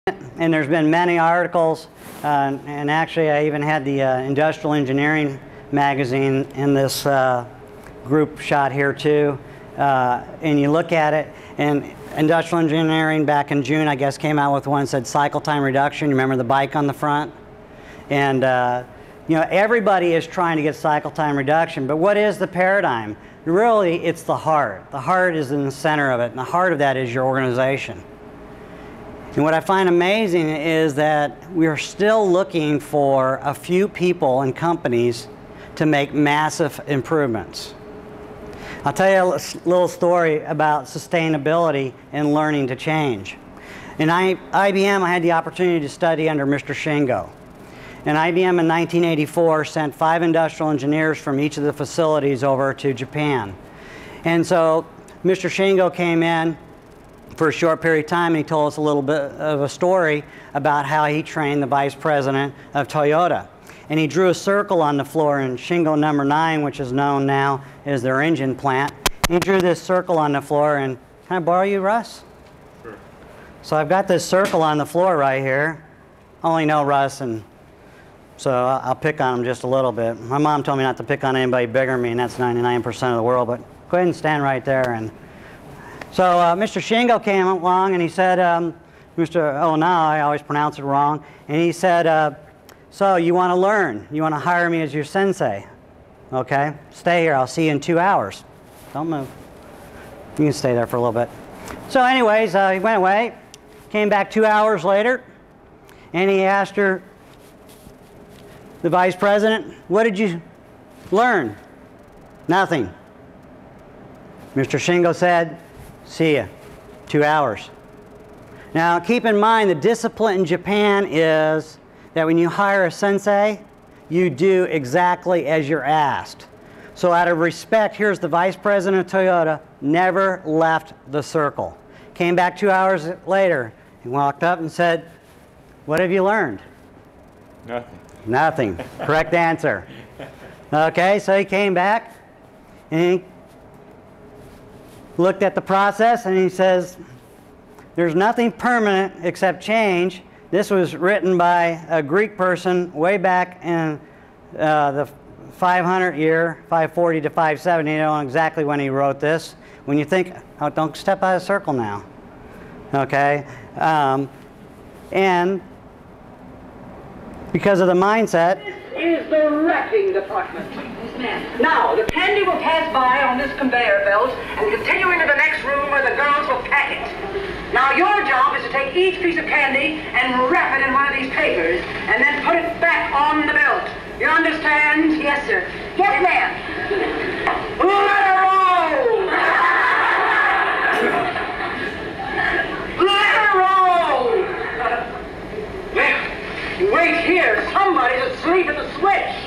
And there's been many articles, and actually I even had the Industrial Engineering magazine in this group shot here too. And you look at it, and Industrial Engineering back in June, I guess, came out with one that said cycle time reduction. You remember the bike on the front? And you know, everybody is trying to get cycle time reduction, but what is the paradigm? Really, it's the heart. The heart is in the center of it, and the heart of that is your organization. And what I find amazing is that we are still looking for a few people and companies to make massive improvements. I'll tell you a little story about sustainability and learning to change. In IBM, I had the opportunity to study under Mr. Shingo. And IBM in 1984 sent 5 industrial engineers from each of the facilities over to Japan. And so Mr. Shingo came in for a short period of time, and he told us a little bit of a story about how he trained the vice president of Toyota. And he drew a circle on the floor in Shingo number 9, which is known now as their engine plant. He drew this circle on the floor, and can I borrow you, Russ? Sure. So I've got this circle on the floor right here. I only know Russ, and so I'll pick on him just a little bit. My mom told me not to pick on anybody bigger than me, and that's 99% of the world, but go ahead and stand right there. And so Mr. Shingo came along, and he said, oh, now I always pronounce it wrong, and he said, so you want to learn? You want to hire me as your sensei? Okay, stay here. I'll see you in 2 hours. Don't move. You can stay there for a little bit. So anyways, he went away, came back 2 hours later, and he asked her, the vice president, what did you learn? Nothing. Mr. Shingo said, see ya, 2 hours. Now keep in mind, the discipline in Japan is that when you hire a sensei, you do exactly as you're asked. So out of respect, here's the vice president of Toyota, never left the circle. Came back 2 hours later, he walked up and said, what have you learned? Nothing. Nothing. Correct answer. Okay, so he came back and he looked at the process and he says, there's nothing permanent except change. This was written by a Greek person way back in the 500 year, 540 to 570. You don't know exactly when he wrote this. When you think, oh, don't step out of the circle now. Okay? And because of the mindset. This is the wrecking department. Now, the candy will pass by on this conveyor belt and continue into the next room where the girls will pack it. Now, your job is to take each piece of candy and wrap it in one of these papers and then put it back on the belt. You understand? Yes, sir. Yes, ma'am. Let her roll! Let her roll! Well, wait here. Somebody's asleep at the switch.